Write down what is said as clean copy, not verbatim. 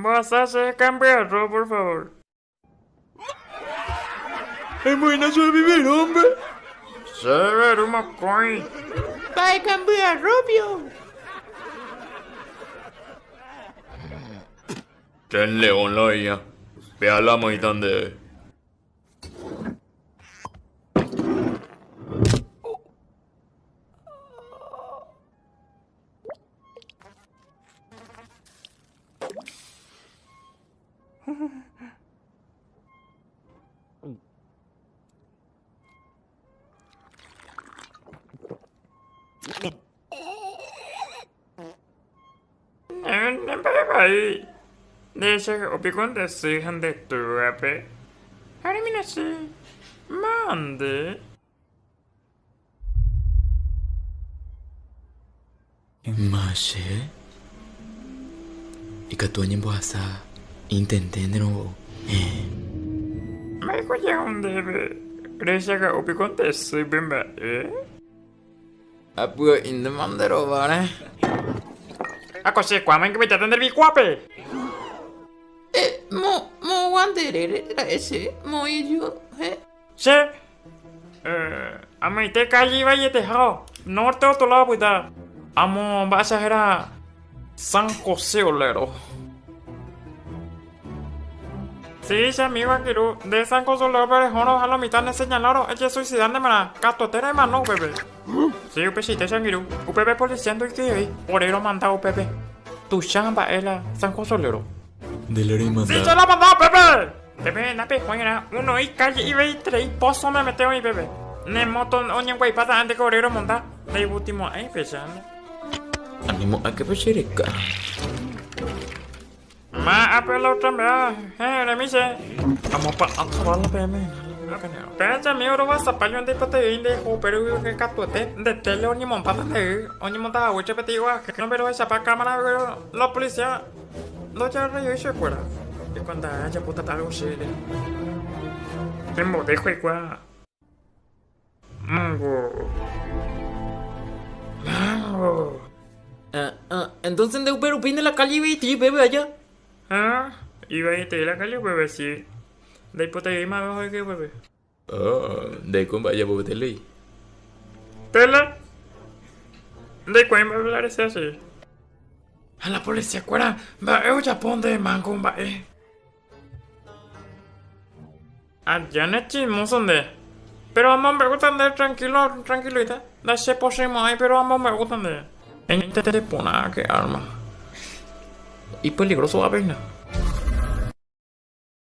Vos haces cambiarlo, por favor. Es buena su vivir, hombre. Severo McCoy. Va a cambiar, Rubio. Ten león la ia. Vea la moitan de. Ahí. Deixa o que acontecer de tua, pe. Ahora mira así. Mande. Mashe. Y que tú en boasa. Intenten de nuevo. Mas qual é um deve? Deixa o que acontecer, bem, Apu in the mandero, vale. A cosa qua, ma che mi attendervi qua, pe. Mo wandere era ese. Mo yo, Sì. A me te calli vai te ho. Norte otro lado, puta. Amo, vas a era San José Olero. Sí, sí, amigo, aquí de San José Olero, pero jono, a la mitad me señalaron, es que suicidan de mana, cato, te de mano, bebé. Sí, upe, sí, te sangiru. Upe, policía, y que ahí, por eso mandado, Pepe. Tu chamba es la San José Olero. De la rima. Sí, se la mandado, Pepe. Pepe, na pe, juega, uno y calle y ve y tres, pozo me meteo ahí, Pepe. Ne moto, oñen, güey, pata, antes que orero monta. De último, ahí, pesando. Animo a que pecherica. Ma, apelo otra vez, le me dice. Vamos para acabar la PM. Pero mi oro vas a palio de pate de pero que catuete de tele oni montada de oni montada hueche petiwa que no pero esa para cámara la policía lo ya rey se fuera y cuando haya puta tal se le tengo de juega mango Entonces de Uber opina la calle y bebe allá. Iba a irte la calle bebé sí de hipoteca más mejor que bebé. De cómo vaya por tele. ¿Tela? ¿De cuál me hablar ese así? A la policía cuera, va a Japón de mango, va allá no es chismoso de. Pero ambos me gustan de tranquilita. Da se posemos ahí, pero ambos me gustan de. En este te pone que arma. Y peligroso la vaina.